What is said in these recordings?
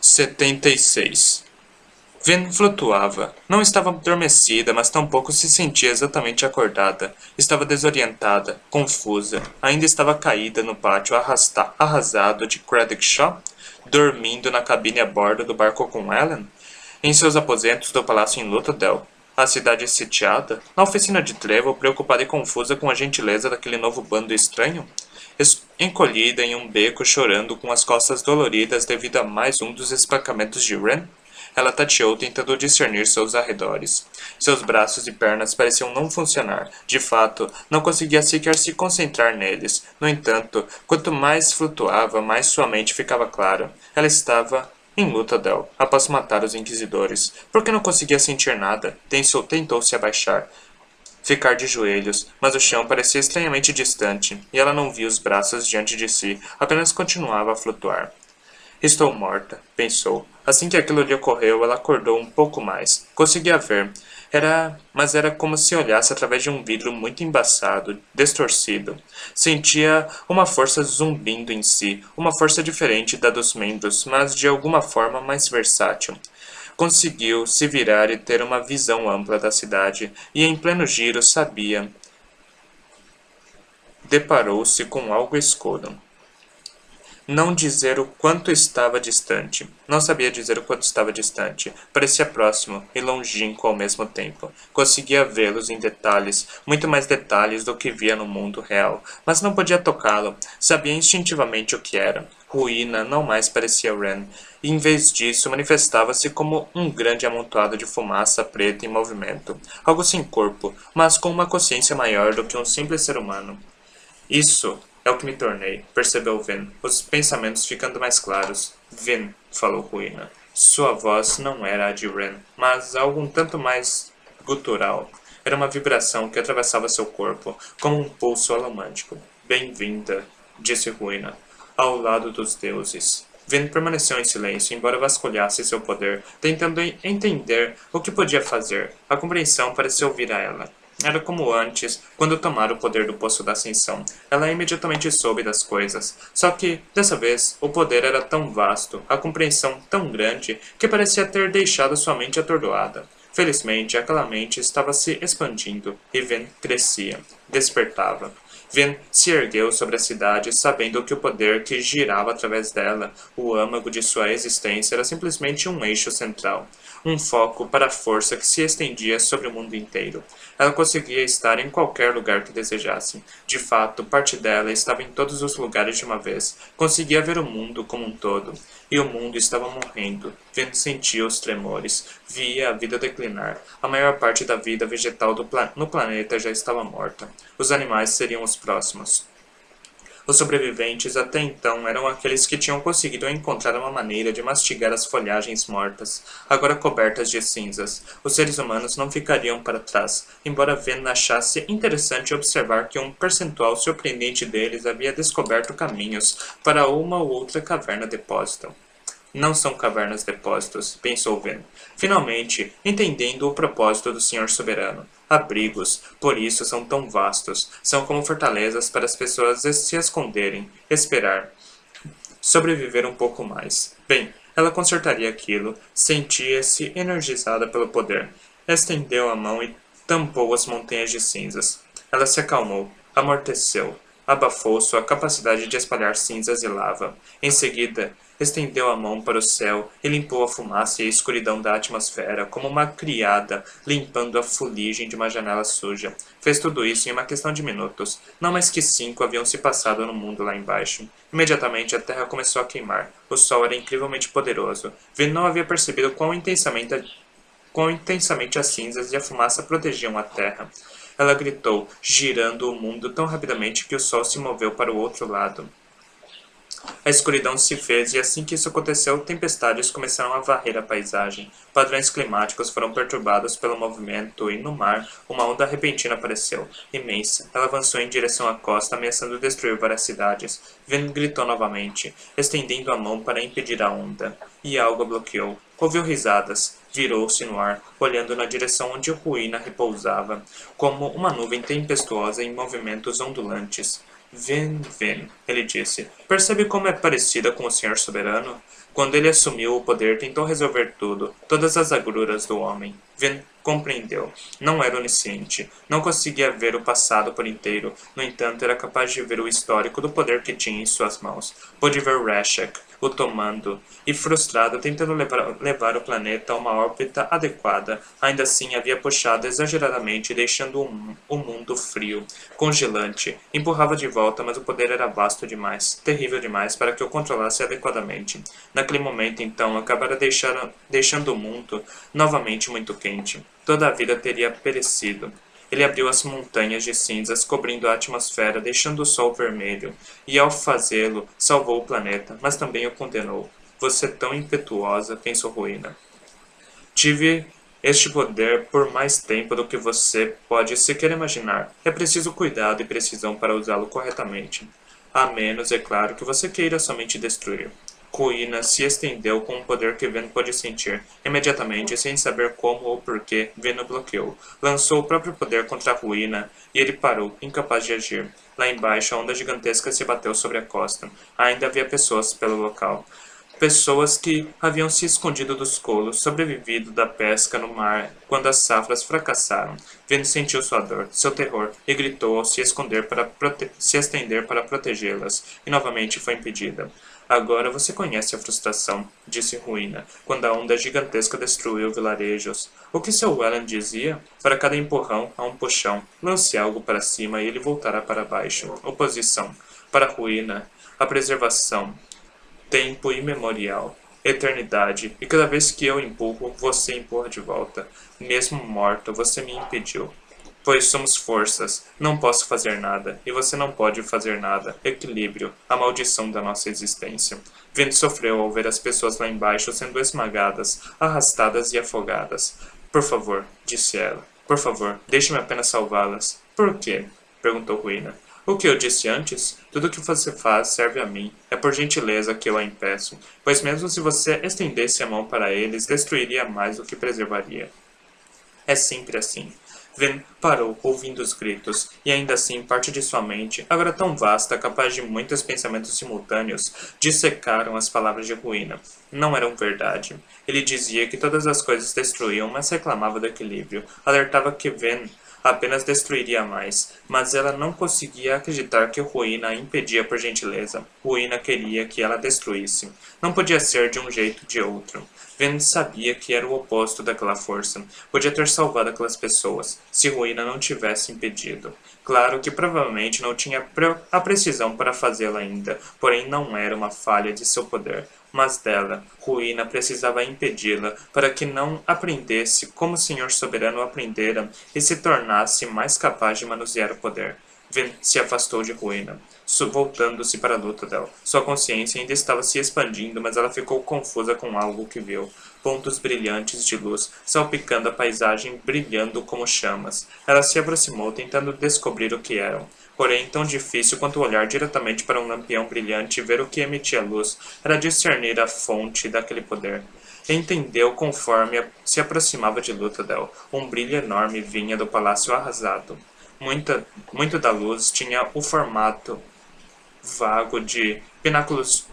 76. Ven flutuava. Não estava adormecida, mas tampouco se sentia exatamente acordada. Estava desorientada, confusa. Ainda estava caída no pátio arrasado de Craddockshaw, dormindo na cabine a bordo do barco com Ellen, em seus aposentos do palácio em Luthadel. A cidade sitiada, na oficina de Trevor, preocupada e confusa com a gentileza daquele novo bando estranho, encolhida em um beco chorando com as costas doloridas devido a mais um dos espancamentos de Wren, ela tateou tentando discernir seus arredores. Seus braços e pernas pareciam não funcionar. De fato, não conseguia sequer se concentrar neles. No entanto, quanto mais flutuava, mais sua mente ficava clara. Ela estava em Luthadel, após matar os inquisidores. Porque não conseguia sentir nada, tentou se abaixar, ficar de joelhos, mas o chão parecia estranhamente distante, e ela não via os braços diante de si, apenas continuava a flutuar. Estou morta, pensou. Assim que aquilo lhe ocorreu, ela acordou um pouco mais. Conseguia ver. Mas era como se olhasse através de um vidro muito embaçado, distorcido. Sentia uma força zumbindo em si, uma força diferente da dos membros, mas de alguma forma mais versátil. Conseguiu se virar e ter uma visão ampla da cidade, e em pleno giro deparou-se com algo escuro. Não dizer o quanto estava distante. Não sabia dizer o quanto estava distante. Parecia próximo e longínquo ao mesmo tempo. Conseguia vê-los em detalhes, muito mais detalhes do que via no mundo real, mas não podia tocá-lo. Sabia instintivamente o que era. Ruína não mais parecia Wren, e em vez disso manifestava-se como um grande amontoado de fumaça preta em movimento. Algo sem corpo, mas com uma consciência maior do que um simples ser humano. Isso é o que me tornei, percebeu Ven, os pensamentos ficando mais claros. Ven, falou Ruína. Sua voz não era a de Wren, mas algo um tanto mais gutural. Era uma vibração que atravessava seu corpo, como um pulso alomântico. Bem-vinda, disse Ruína, ao lado dos deuses. Ven permaneceu em silêncio, embora vasculhasse seu poder, tentando entender o que podia fazer. A compreensão pareceu vir a ela. Era como antes, quando tomara o poder do Poço da Ascensão. Ela imediatamente soube das coisas. Só que, dessa vez, o poder era tão vasto, a compreensão tão grande, que parecia ter deixado sua mente atordoada. Felizmente, aquela mente estava se expandindo, e Ven crescia, despertava. Ven se ergueu sobre a cidade, sabendo que o poder que girava através dela, o âmago de sua existência, era simplesmente um eixo central, um foco para a força que se estendia sobre o mundo inteiro. Ela conseguia estar em qualquer lugar que desejasse. De fato, parte dela estava em todos os lugares de uma vez. Conseguia ver o mundo como um todo. E o mundo estava morrendo. Ven sentia os tremores. Via a vida declinar. A maior parte da vida vegetal no planeta já estava morta. Os animais seriam os próximos. Os sobreviventes até então eram aqueles que tinham conseguido encontrar uma maneira de mastigar as folhagens mortas, agora cobertas de cinzas. Os seres humanos não ficariam para trás, embora Ven achasse interessante observar que um percentual surpreendente deles havia descoberto caminhos para uma ou outra caverna-depósito. Não são cavernas-depósitos, pensou Ven, finalmente entendendo o propósito do Senhor Soberano. Abrigos, por isso são tão vastos, são como fortalezas para as pessoas se esconderem, esperar, sobreviver um pouco mais. Bem, ela consertaria aquilo, sentia-se energizada pelo poder. Estendeu a mão e tampou as montanhas de cinzas. Ela se acalmou, amorteceu, abafou sua capacidade de espalhar cinzas e lava. Em seguida, estendeu a mão para o céu e limpou a fumaça e a escuridão da atmosfera, como uma criada limpando a fuligem de uma janela suja. Fez tudo isso em uma questão de minutos. Não mais que 5 haviam se passado no mundo lá embaixo. Imediatamente a terra começou a queimar. O sol era incrivelmente poderoso. Ven não havia percebido quão intensamente as cinzas e a fumaça protegiam a terra. Ela gritou, girando o mundo tão rapidamente que o sol se moveu para o outro lado. A escuridão se fez e assim que isso aconteceu, tempestades começaram a varrer a paisagem. Padrões climáticos foram perturbados pelo movimento e, no mar, uma onda repentina apareceu, imensa. Ela avançou em direção à costa, ameaçando destruir várias cidades. Ven gritou novamente, estendendo a mão para impedir a onda. E algo a bloqueou. Ouviu risadas. Virou-se no ar, olhando na direção onde Ruína repousava, como uma nuvem tempestuosa em movimentos ondulantes. Vem, ele disse. Percebe como é parecida com o Senhor Soberano? Quando ele assumiu o poder, tentou resolver tudo, todas as agruras do homem. Vin compreendeu. Não era onisciente. Não conseguia ver o passado por inteiro. No entanto, era capaz de ver o histórico do poder que tinha em suas mãos. Pôde ver Rashek, o tomando, e frustrado, tentando levar o planeta a uma órbita adequada. Ainda assim, havia puxado exageradamente, deixando o mundo frio, congelante. Empurrava de volta, mas o poder era vasto demais, terrível demais para que o controlasse adequadamente. Naquele momento, então, acabara deixando o mundo novamente muito quente. Toda a vida teria perecido. Ele abriu as montanhas de cinzas, cobrindo a atmosfera, deixando o sol vermelho, e ao fazê-lo, salvou o planeta, mas também o condenou. Você tão impetuosa, pensou Ruína. Tive este poder por mais tempo do que você pode sequer imaginar. É preciso cuidado e precisão para usá-lo corretamente. A menos, é claro, que você queira somente destruir. Ruína se estendeu com um poder que Ven pôde sentir. Imediatamente, sem saber como ou porquê, Ven o bloqueou. Lançou o próprio poder contra a Ruína e ele parou, incapaz de agir. Lá embaixo, a onda gigantesca se bateu sobre a costa. Ainda havia pessoas pelo local. Pessoas que haviam se escondido dos colos, sobrevivido da pesca no mar quando as safras fracassaram. Ven sentiu sua dor, seu terror, e gritou ao se estender para protegê-las, e novamente foi impedida. Agora você conhece a frustração, disse Ruína, quando a onda gigantesca destruiu vilarejos. O que seu Welland dizia? Para cada empurrão, há um puxão. Lance algo para cima e ele voltará para baixo. Oposição. Para a ruína, a preservação. Tempo imemorial, eternidade, e cada vez que eu empurro, você empurra de volta. Mesmo morto, você me impediu. Pois somos forças, não posso fazer nada, e você não pode fazer nada. Equilíbrio, a maldição da nossa existência. Vento sofreu ao ver as pessoas lá embaixo sendo esmagadas, arrastadas e afogadas. Por favor, disse ela. Por favor, deixe-me apenas salvá-las. Por quê? Perguntou Ruína. O que eu disse antes? Tudo o que você faz serve a mim. É por gentileza que eu a impeço, pois mesmo se você estendesse a mão para eles, destruiria mais do que preservaria. É sempre assim. Ven parou, ouvindo os gritos, e ainda assim parte de sua mente, agora tão vasta, capaz de muitos pensamentos simultâneos, dissecaram as palavras de Ruína. Não eram verdade. Ele dizia que todas as coisas destruíam, mas reclamava do equilíbrio. Alertava que Ven apenas destruiria mais, mas ela não conseguia acreditar que Ruína a impedia por gentileza. Ruína queria que ela destruísse. Não podia ser de um jeito ou de outro. Ven sabia que era o oposto daquela força. Podia ter salvado aquelas pessoas, se Ruína não tivesse impedido. Claro que provavelmente não tinha a precisão para fazê-lo ainda, porém não era uma falha de seu poder, mas dela. Ruína precisava impedi-la para que não aprendesse como o Senhor Soberano aprendera e se tornasse mais capaz de manusear o poder. Ven se afastou de Ruína, voltando-se para a luta dela. Sua consciência ainda estava se expandindo, mas ela ficou confusa com algo que viu. Pontos brilhantes de luz, salpicando a paisagem, brilhando como chamas. Ela se aproximou, tentando descobrir o que eram. Porém, tão difícil quanto olhar diretamente para um lampião brilhante e ver o que emitia luz, era discernir a fonte daquele poder. Entendeu conforme se aproximava de Luthadel. Um brilho enorme vinha do palácio arrasado. Muito da luz tinha o formato vago de pináculos,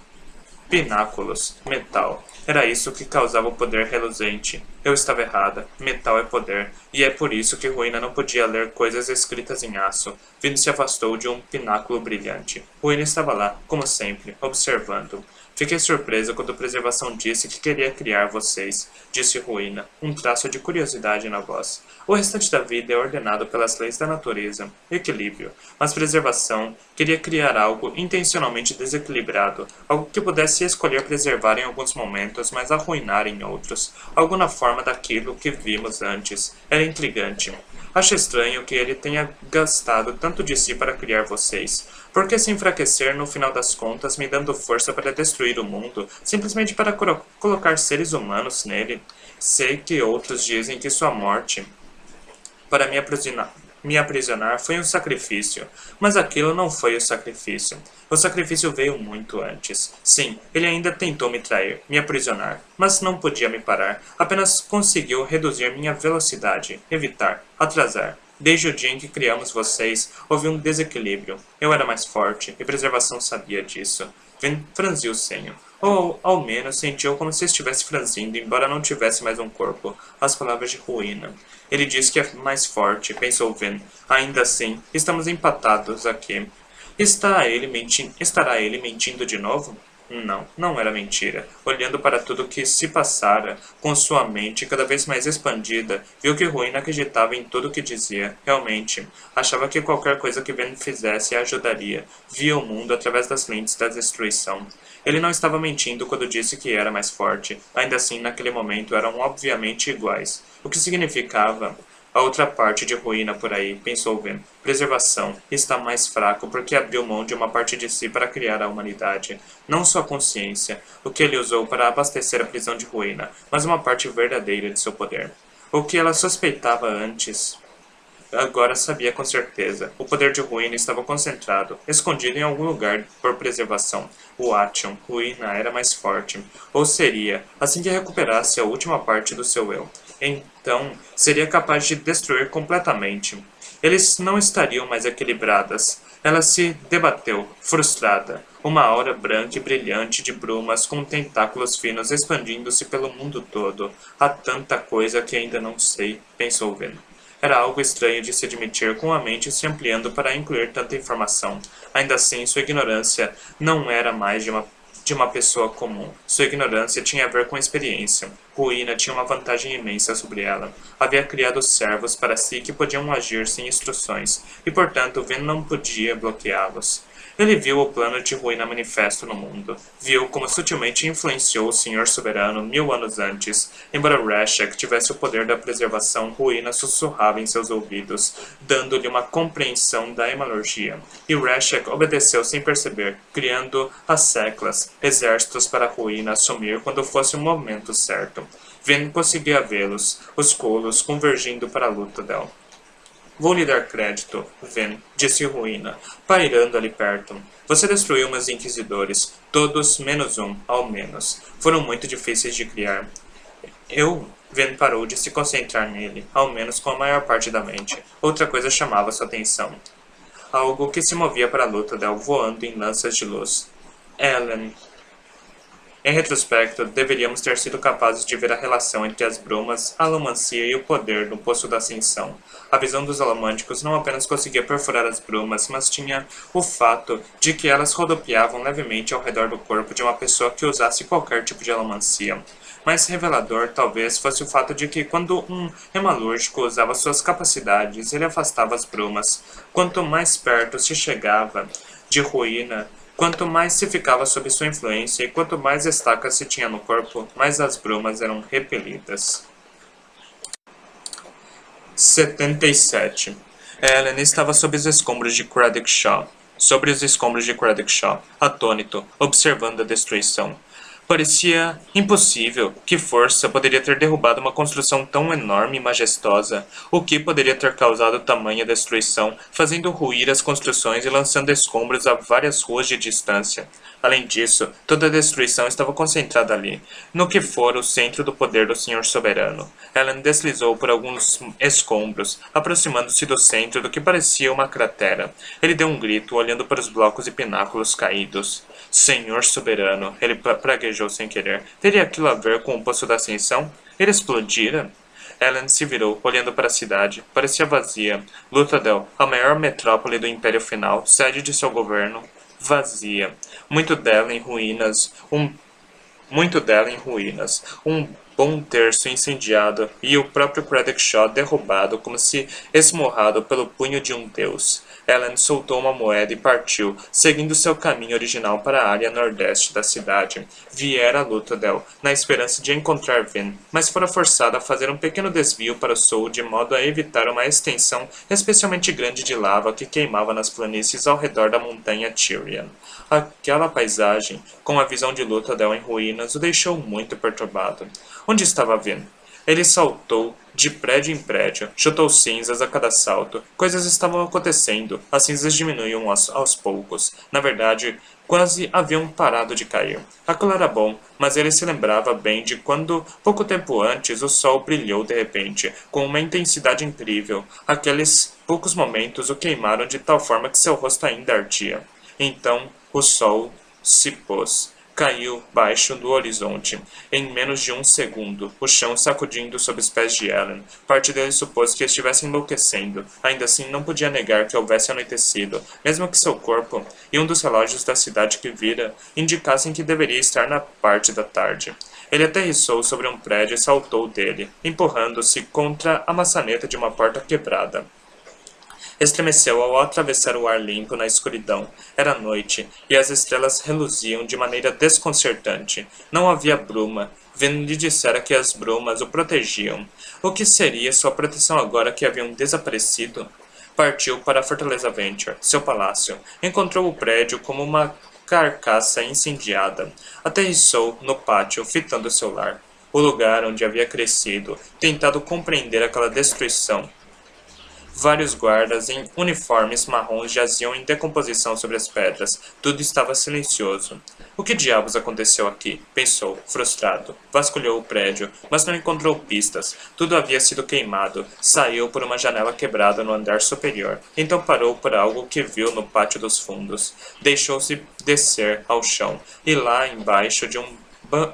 metal. Era isso que causava o poder reluzente. Eu estava errada. Metal é poder. E é por isso que Ruína não podia ler coisas escritas em aço. Vin se afastou de um pináculo brilhante. Ruína estava lá, como sempre, observando. Fiquei surpresa quando a Preservação disse que queria criar vocês, disse Ruína, um traço de curiosidade na voz. O restante da vida é ordenado pelas leis da natureza, equilíbrio, mas Preservação queria criar algo intencionalmente desequilibrado, algo que pudesse escolher preservar em alguns momentos, mas arruinar em outros, algo na forma daquilo que vimos antes. Era intrigante. Acho estranho que ele tenha gastado tanto de si para criar vocês. Por que se enfraquecer no final das contas, me dando força para destruir o mundo, simplesmente para colocar seres humanos nele? Sei que outros dizem que sua morte para me aprisionar foi um sacrifício, mas aquilo não foi o sacrifício. O sacrifício veio muito antes. Sim, ele ainda tentou me trair, me aprisionar, mas não podia me parar. Apenas conseguiu reduzir minha velocidade, evitar, atrasar. Desde o dia em que criamos vocês, houve um desequilíbrio. Eu era mais forte, e Preservação sabia disso. Vin franziu o senho. Ou, ao menos, sentiu como se estivesse franzindo, embora não tivesse mais um corpo. As palavras de ruína. Ele diz que é mais forte, pensou Vin. Ainda assim, estamos empatados aqui. Estará ele mentindo de novo? Não, não era mentira. Olhando para tudo o que se passara, com sua mente cada vez mais expandida, viu que Ruína acreditava em tudo o que dizia. Realmente, achava que qualquer coisa que Ben fizesse a ajudaria. Via o mundo através das lentes da destruição. Ele não estava mentindo quando disse que era mais forte. Ainda assim, naquele momento, eram obviamente iguais. O que significava a outra parte de ruína por aí, pensou Ven. Preservação. Está mais fraco porque abriu mão de uma parte de si para criar a humanidade. Não sua consciência, o que ele usou para abastecer a prisão de ruína, mas uma parte verdadeira de seu poder. O que ela suspeitava antes, agora sabia com certeza. O poder de ruína estava concentrado, escondido em algum lugar por preservação. O Action, ruína, era mais forte. Ou seria, assim que recuperasse a última parte do seu eu. Então, seria capaz de destruir completamente. Eles não estariam mais equilibradas. Ela se debateu, frustrada. Uma aura branca e brilhante de brumas com tentáculos finos expandindo-se pelo mundo todo. Há tanta coisa que ainda não sei, pensou Ven. Era algo estranho de se admitir, com a mente se ampliando para incluir tanta informação. Ainda assim, sua ignorância não era mais de uma pessoa comum. Sua ignorância tinha a ver com experiência. Ruína tinha uma vantagem imensa sobre ela. Havia criado servos para si que podiam agir sem instruções, e portanto Ven não podia bloqueá-los. Ele viu o plano de ruína manifesto no mundo. Viu como sutilmente influenciou o Senhor Soberano 1000 anos antes. Embora Rashek tivesse o poder da preservação, ruína sussurrava em seus ouvidos, dando-lhe uma compreensão da hemalurgia. E Rashek obedeceu sem perceber, criando as seclas, exércitos para a ruína assumir quando fosse o momento certo. Ven conseguia vê-los, os colos convergindo para a luta dela. Vou lhe dar crédito, Ven, disse Ruína, pairando ali perto. Você destruiu meus inquisidores, todos menos um, ao menos. Foram muito difíceis de criar. Ven parou de se concentrar nele, ao menos com a maior parte da mente. Outra coisa chamava sua atenção. Algo que se movia para a luta dela voando em lanças de luz. Ellen. Em retrospecto, deveríamos ter sido capazes de ver a relação entre as brumas, a alomancia e o poder no Poço da Ascensão. A visão dos alamânticos não apenas conseguia perfurar as brumas, mas tinha o fato de que elas rodopiavam levemente ao redor do corpo de uma pessoa que usasse qualquer tipo de alomancia. Mais revelador, talvez, fosse o fato de que, quando um hemalúrgico usava suas capacidades, ele afastava as brumas. Quanto mais perto se chegava de ruína, quanto mais se ficava sob sua influência e quanto mais estacas se tinha no corpo, mais as brumas eram repelidas. 77. Ellen estava sob os escombros de Craddockshaw. Sobre os escombros de Craddockshaw, atônito, observando a destruição. Parecia impossível. Que força poderia ter derrubado uma construção tão enorme e majestosa? O que poderia ter causado tamanha destruição, fazendo ruir as construções e lançando escombros a várias ruas de distância? Além disso, toda a destruição estava concentrada ali, no que fora o centro do poder do Senhor Soberano. Ellen deslizou por alguns escombros, aproximando-se do centro do que parecia uma cratera. Ele deu um grito, olhando para os blocos e pináculos caídos. Senhor Soberano, ele praguejou sem querer. Teria aquilo a ver com o Poço da Ascensão? Ele explodira? Ellen se virou, olhando para a cidade. Parecia vazia. Luthadel, a maior metrópole do Império Final, sede de seu governo, vazia. Muito dela em ruínas, um bom terço incendiado e o próprio Craddockshaw derrubado como se esmurrado pelo punho de um deus. Ellen soltou uma moeda e partiu, seguindo seu caminho original para a área nordeste da cidade. Viera a Luthadel, na esperança de encontrar Vin, mas fora forçada a fazer um pequeno desvio para o sul de modo a evitar uma extensão especialmente grande de lava que queimava nas planícies ao redor da montanha Tyrian. Aquela paisagem, com a visão de Luthadel em ruínas, o deixou muito perturbado. Onde estava Vin? Ele saltou de prédio em prédio, chutou cinzas a cada salto. Coisas estavam acontecendo. As cinzas diminuíam aos poucos. Na verdade, quase haviam parado de cair. Aquilo era bom, mas ele se lembrava bem de quando, pouco tempo antes, o sol brilhou de repente, com uma intensidade incrível. Aqueles poucos momentos o queimaram de tal forma que seu rosto ainda ardia. Então, o sol se pôs. Caiu baixo do horizonte. Em menos de um segundo, o chão sacudindo sob os pés de Ellen. Parte dele supôs que estivesse enlouquecendo. Ainda assim, não podia negar que houvesse anoitecido, mesmo que seu corpo e um dos relógios da cidade que vira indicassem que deveria estar na parte da tarde. Ele aterrissou sobre um prédio e saltou dele, empurrando-se contra a maçaneta de uma porta quebrada. Estremeceu ao atravessar o ar limpo na escuridão. Era noite, e as estrelas reluziam de maneira desconcertante. Não havia bruma. Vin lhe dissera que as brumas o protegiam. O que seria sua proteção agora que haviam desaparecido? Partiu para a Fortaleza Venture, seu palácio. Encontrou o prédio como uma carcaça incendiada. Aterrissou no pátio, fitando seu lar. O lugar onde havia crescido, tentado compreender aquela destruição. Vários guardas em uniformes marrons jaziam em decomposição sobre as pedras. Tudo estava silencioso. O que diabos aconteceu aqui? Pensou, frustrado. Vasculhou o prédio, mas não encontrou pistas. Tudo havia sido queimado. Saiu por uma janela quebrada no andar superior. Então parou por algo que viu no pátio dos fundos. Deixou-se descer ao chão. E lá embaixo de um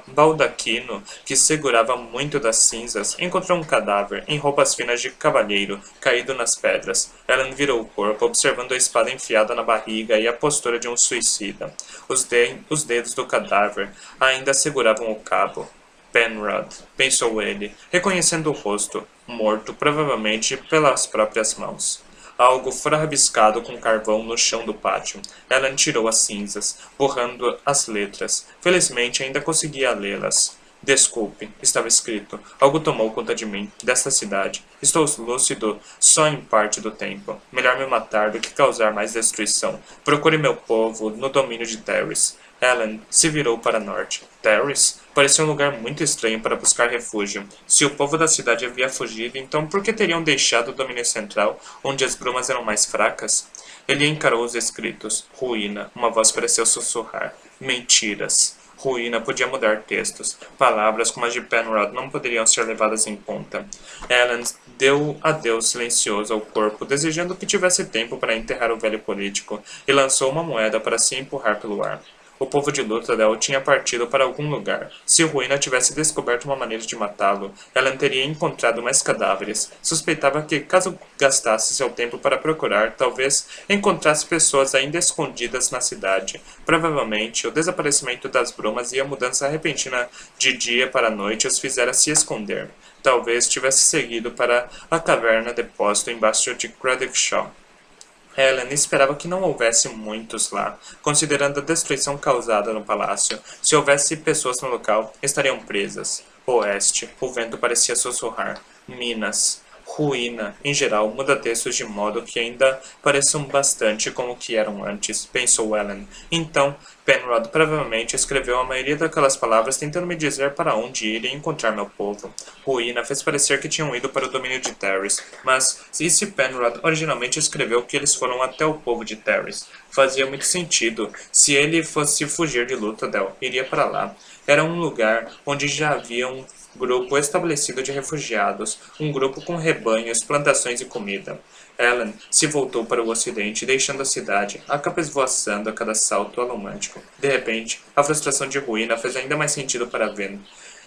baldaquino que segurava muito das cinzas, encontrou um cadáver, em roupas finas de cavalheiro, caído nas pedras. Ellen virou o corpo, observando a espada enfiada na barriga e a postura de um suicida. Os dedos do cadáver ainda seguravam o cabo. Penrod, pensou ele, reconhecendo o rosto, morto provavelmente pelas próprias mãos. Algo fora rabiscado com carvão no chão do pátio. Ellen tirou as cinzas, borrando as letras. Felizmente ainda conseguia lê-las. Desculpe, estava escrito. Algo tomou conta de mim, desta cidade. Estou lúcido só em parte do tempo. Melhor me matar do que causar mais destruição. Procure meu povo no domínio de Terris. Ellen se virou para norte. Terris? Parecia um lugar muito estranho para buscar refúgio. Se o povo da cidade havia fugido, então por que teriam deixado o domínio central, onde as brumas eram mais fracas? Ele encarou os escritos. Ruína. Uma voz pareceu sussurrar. Mentiras. Ruína podia mudar textos. Palavras como as de Penrod não poderiam ser levadas em conta. Ellen deu adeus silencioso ao corpo, desejando que tivesse tempo para enterrar o velho político, e lançou uma moeda para se empurrar pelo ar. O povo de Luthadel tinha partido para algum lugar. Se Ruína tivesse descoberto uma maneira de matá-lo, ela teria encontrado mais cadáveres. Suspeitava que, caso gastasse seu tempo para procurar, talvez encontrasse pessoas ainda escondidas na cidade. Provavelmente, o desaparecimento das brumas e a mudança repentina de dia para noite os fizera se esconder. Talvez tivesse seguido para a caverna depósito embaixo de Craddockshaw. Ellen esperava que não houvesse muitos lá, considerando a destruição causada no palácio. Se houvesse pessoas no local, estariam presas. Oeste, o vento parecia sussurrar. Minas. Ruína, em geral, muda textos de modo que ainda pareçam bastante como o que eram antes, pensou Ellen. Então, Penrod provavelmente escreveu a maioria daquelas palavras tentando me dizer para onde ir e encontrar meu povo. Ruína fez parecer que tinham ido para o domínio de Terris, mas e se Penrod originalmente escreveu que eles foram até o povo de Terris? Fazia muito sentido. Se ele fosse fugir de Luthadel, iria para lá. Era um lugar onde já havia um grupo estabelecido de refugiados, um grupo com rebanhos, plantações e comida. Ellen se voltou para o ocidente, deixando a cidade, a capa esvoaçando a cada salto alomântico. De repente, a frustração de Ruína fez ainda mais sentido para Ven.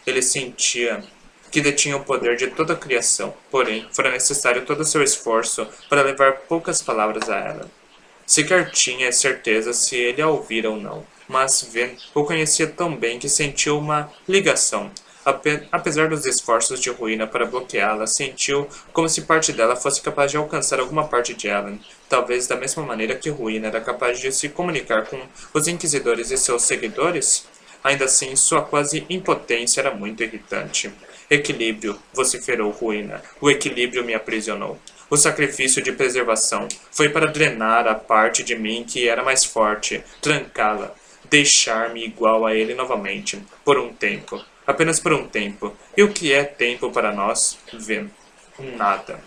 Ele sentia que detinha o poder de toda a criação, porém, fora necessário todo o seu esforço para levar poucas palavras a ela. Sequer tinha certeza se ele a ouvira ou não, mas Ven o conhecia tão bem que sentiu uma ligação. Apesar dos esforços de Ruína para bloqueá-la, sentiu como se parte dela fosse capaz de alcançar alguma parte de Ellen, talvez da mesma maneira que Ruína era capaz de se comunicar com os Inquisidores e seus seguidores. Ainda assim, sua quase impotência era muito irritante. Equilíbrio, vociferou Ruína. O equilíbrio me aprisionou. O sacrifício de preservação foi para drenar a parte de mim que era mais forte, trancá-la. deixar-me igual a ele novamente, por um tempo, apenas por um tempo. E o que é tempo para nós? Vê, nada.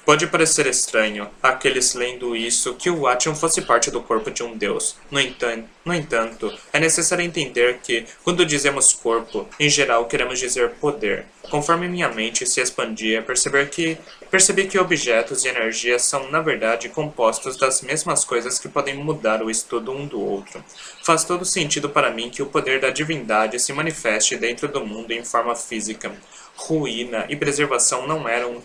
Pode parecer estranho, àqueles lendo isso, que o Action fosse parte do corpo de um deus. No entanto, é necessário entender que, quando dizemos corpo, em geral queremos dizer poder. Conforme minha mente se expandia, percebi que objetos e energias são, na verdade, compostos das mesmas coisas que podem mudar o estudo um do outro. Faz todo sentido para mim que o poder da divindade se manifeste dentro do mundo em forma física. Ruína e preservação não eram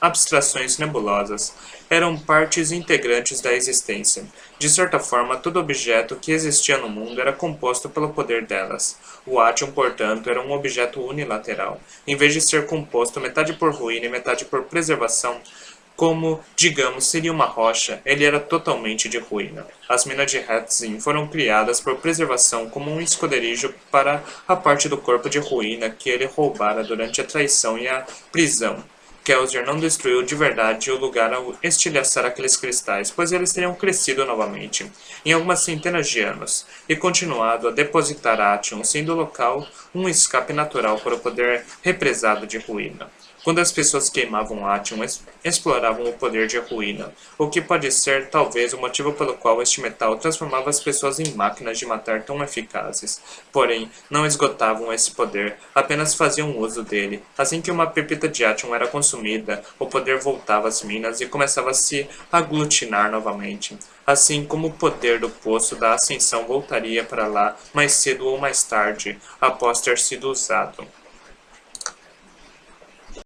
abstrações nebulosas, eram partes integrantes da existência. De certa forma, todo objeto que existia no mundo era composto pelo poder delas. O átomo, portanto, era um objeto unilateral. Em vez de ser composto metade por ruína e metade por preservação, como, digamos, seria uma rocha, ele era totalmente de ruína. As minas de Hatzin foram criadas por preservação como um esconderijo para a parte do corpo de ruína que ele roubara durante a traição e a prisão. Kelsier não destruiu de verdade o lugar ao estilhaçar aqueles cristais, pois eles teriam crescido novamente, em algumas centenas de anos, e continuado a depositar Ation, sendo o local um escape natural para o poder represado de ruína. Quando as pessoas queimavam Ation, exploravam o poder de ruína, o que pode ser, talvez, o motivo pelo qual este metal transformava as pessoas em máquinas de matar tão eficazes. Porém, não esgotavam esse poder, apenas faziam uso dele. Assim que uma pepita de Ation era consumida, o poder voltava às minas e começava a se aglutinar novamente. Assim como o poder do poço da ascensão voltaria para lá mais cedo ou mais tarde, após ter sido usado.